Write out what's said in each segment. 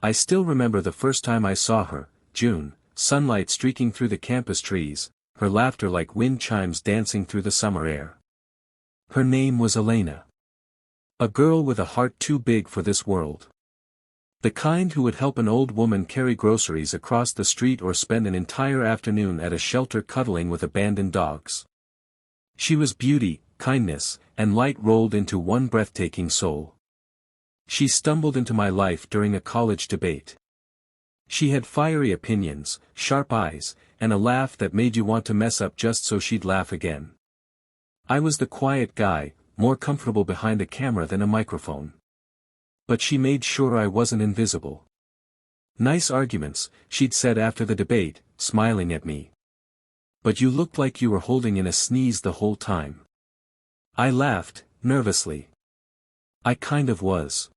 I still remember the first time I saw her, June, sunlight streaking through the campus trees, her laughter like wind chimes dancing through the summer air. Her name was Elena. A girl with a heart too big for this world. The kind who would help an old woman carry groceries across the street or spend an entire afternoon at a shelter cuddling with abandoned dogs. She was beauty, kindness, and light rolled into one breathtaking soul. She stumbled into my life during a college debate. She had fiery opinions, sharp eyes, and a laugh that made you want to mess up just so she'd laugh again. I was the quiet guy, more comfortable behind a camera than a microphone. But she made sure I wasn't invisible. Nice arguments, she'd said after the debate, smiling at me. But you looked like you were holding in a sneeze the whole time. I laughed, nervously. I kind of was.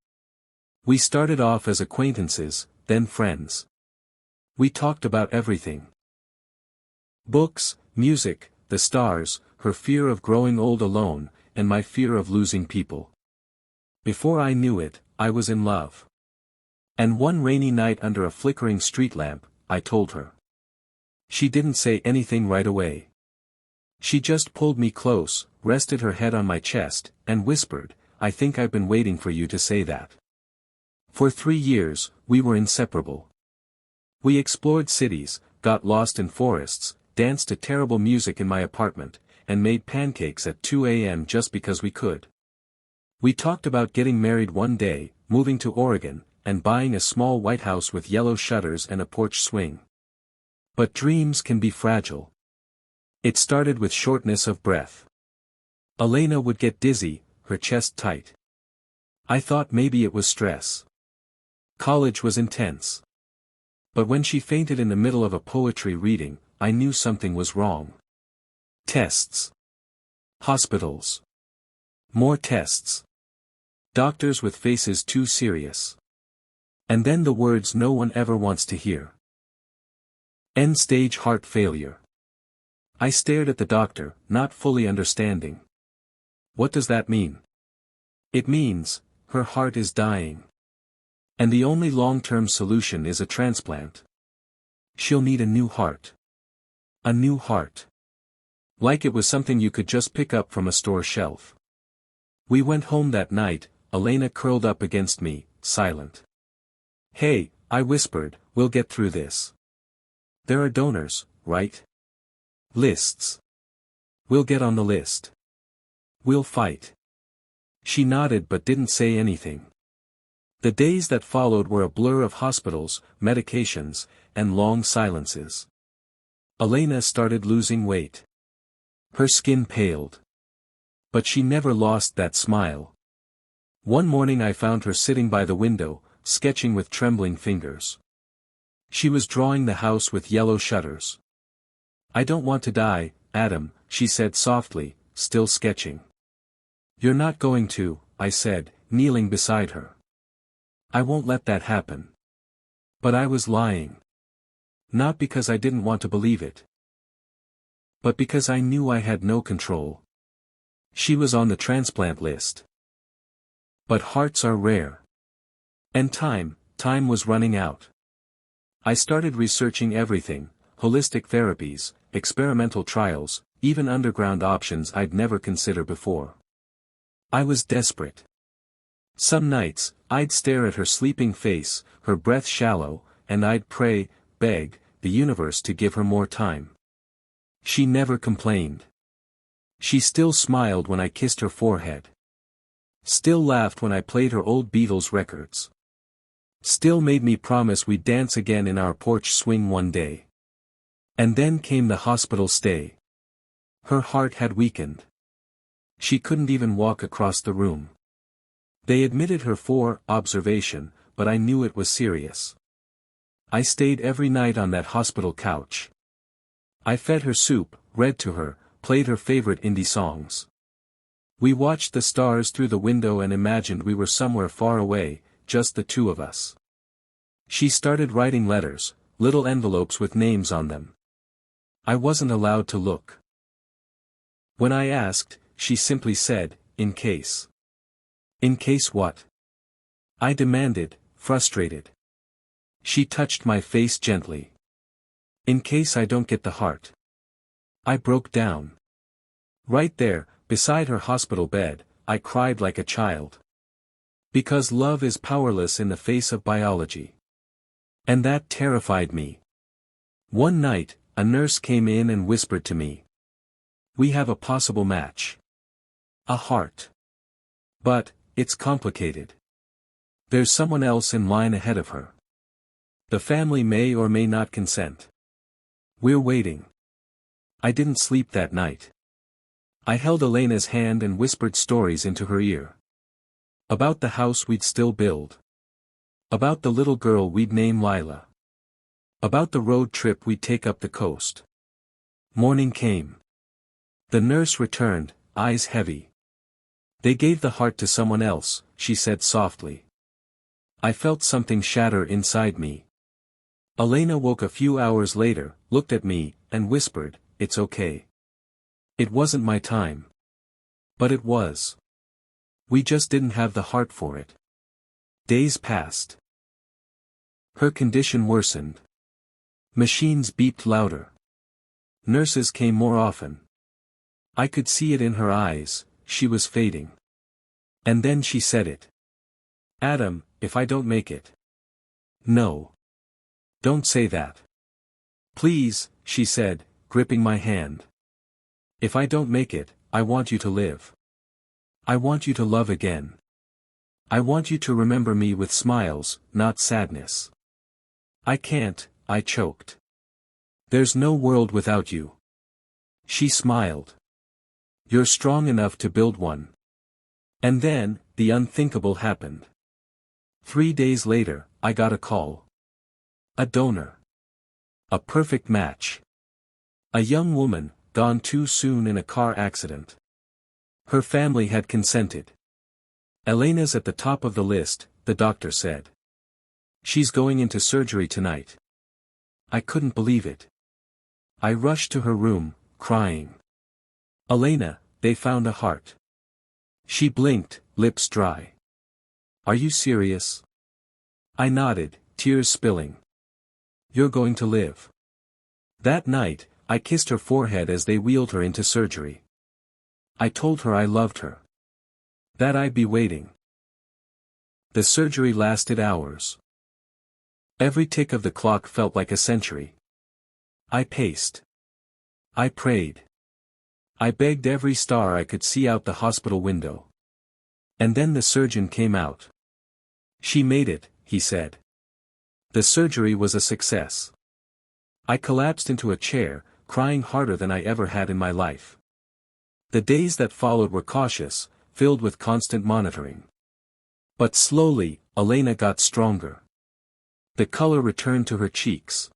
We started off as acquaintances, then friends. We talked about everything. Books, music, the stars, her fear of growing old alone, and my fear of losing people. Before I knew it, I was in love. And one rainy night under a flickering street lamp, I told her. She didn't say anything right away. She just pulled me close, rested her head on my chest, and whispered, "I think I've been waiting for you to say that." For 3 years, we were inseparable. We explored cities, got lost in forests, danced to terrible music in my apartment, and made pancakes at 2 a.m. just because we could. We talked about getting married one day, moving to Oregon, and buying a small white house with yellow shutters and a porch swing. But dreams can be fragile. It started with shortness of breath. Elena would get dizzy, her chest tight. I thought maybe it was stress. College was intense. But when she fainted in the middle of a poetry reading, I knew something was wrong. Tests. Hospitals. More tests. Doctors with faces too serious. And then the words no one ever wants to hear. End-stage heart failure. I stared at the doctor, not fully understanding. What does that mean? It means, her heart is dying. And the only long-term solution is a transplant. She'll need a new heart. A new heart. Like it was something you could just pick up from a store shelf. We went home that night, Elena curled up against me, silent. "Hey," I whispered, "we'll get through this. There are donors, right? Lists. We'll get on the list. We'll fight." She nodded but didn't say anything. The days that followed were a blur of hospitals, medications, and long silences. Elena started losing weight. Her skin paled. But she never lost that smile. One morning I found her sitting by the window, sketching with trembling fingers. She was drawing the house with yellow shutters. "I don't want to die, Adam," she said softly, still sketching. "You're not going to," I said, kneeling beside her. "I won't let that happen." But I was lying. Not because I didn't want to believe it. But because I knew I had no control. She was on the transplant list. But hearts are rare. And time was running out. I started researching everything, holistic therapies, experimental trials, even underground options I'd never considered before. I was desperate. Some nights, I'd stare at her sleeping face, her breath shallow, and I'd pray, beg, the universe to give her more time. She never complained. She still smiled when I kissed her forehead. Still laughed when I played her old Beatles records. Still made me promise we'd dance again in our porch swing one day. And then came the hospital stay. Her heart had weakened. She couldn't even walk across the room. They admitted her for observation, but I knew it was serious. I stayed every night on that hospital couch. I fed her soup, read to her, played her favorite indie songs. We watched the stars through the window and imagined we were somewhere far away, just the two of us. She started writing letters, little envelopes with names on them. I wasn't allowed to look. When I asked, she simply said, "In case." In case what? I demanded, frustrated. She touched my face gently. In case I don't get the heart. I broke down. Right there, beside her hospital bed, I cried like a child. Because love is powerless in the face of biology. And that terrified me. One night, a nurse came in and whispered to me. We have a possible match. A heart. But, it's complicated. There's someone else in line ahead of her. The family may or may not consent. We're waiting. I didn't sleep that night. I held Elena's hand and whispered stories into her ear. About the house we'd still build. About the little girl we'd name Lila. About the road trip we'd take up the coast. Morning came. The nurse returned, eyes heavy. They gave the heart to someone else, she said softly. I felt something shatter inside me. Elena woke a few hours later, looked at me, and whispered, "It's okay. It wasn't my time. But it was. We just didn't have the heart for it." Days passed. Her condition worsened. Machines beeped louder. Nurses came more often. I could see it in her eyes, she was fading. And then she said it. "Adam, if I don't make it." "No. Don't say that. Please," she said, gripping my hand. "If I don't make it, I want you to live. I want you to love again. I want you to remember me with smiles, not sadness." "I can't," I choked. "There's no world without you." She smiled. "You're strong enough to build one." And then, the unthinkable happened. 3 days later, I got a call. A donor. A perfect match. A young woman, gone too soon in a car accident. Her family had consented. "Elena's at the top of the list," the doctor said. "She's going into surgery tonight." I couldn't believe it. I rushed to her room, crying. "Elena, they found a heart." She blinked, lips dry. "Are you serious?" I nodded, tears spilling. "You're going to live." That night, I kissed her forehead as they wheeled her into surgery. I told her I loved her. That I'd be waiting. The surgery lasted hours. Every tick of the clock felt like a century. I paced. I prayed. I begged every star I could see out the hospital window. And then the surgeon came out. "She made it," he said. The surgery was a success. I collapsed into a chair, crying harder than I ever had in my life. The days that followed were cautious, filled with constant monitoring. But slowly, Elena got stronger. The color returned to her cheeks.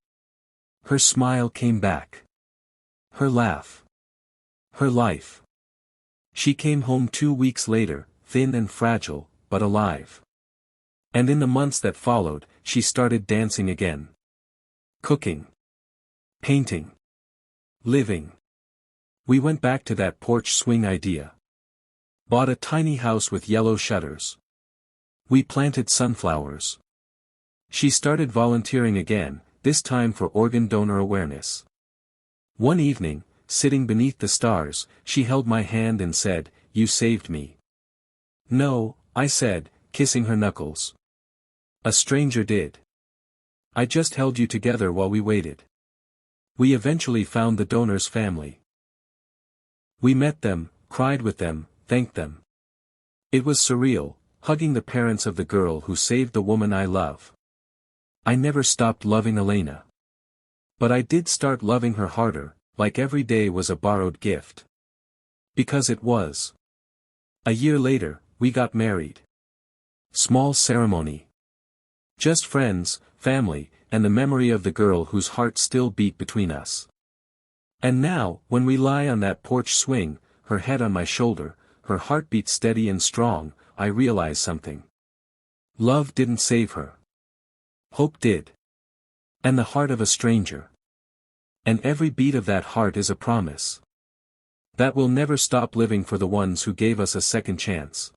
Her smile came back. Her laugh. Her life. She came home 2 weeks later, thin and fragile, but alive. And in the months that followed, she started dancing again. Cooking. Painting. Living. We went back to that porch swing idea. Bought a tiny house with yellow shutters. We planted sunflowers. She started volunteering again, this time for organ donor awareness. One evening, sitting beneath the stars, she held my hand and said, "You saved me." "No," I said, kissing her knuckles. "A stranger did. I just held you together while we waited." We eventually found the donor's family. We met them, cried with them, thanked them. It was surreal, hugging the parents of the girl who saved the woman I love. I never stopped loving Elena. But I did start loving her harder, like every day was a borrowed gift. Because it was. A year later, we got married. Small ceremony. Just friends, family, and the memory of the girl whose heart still beat between us. And now, when we lie on that porch swing, her head on my shoulder, her heartbeat steady and strong, I realize something. Love didn't save her. Hope did. And the heart of a stranger. And every beat of that heart is a promise. That we'll never stop living for the ones who gave us a second chance.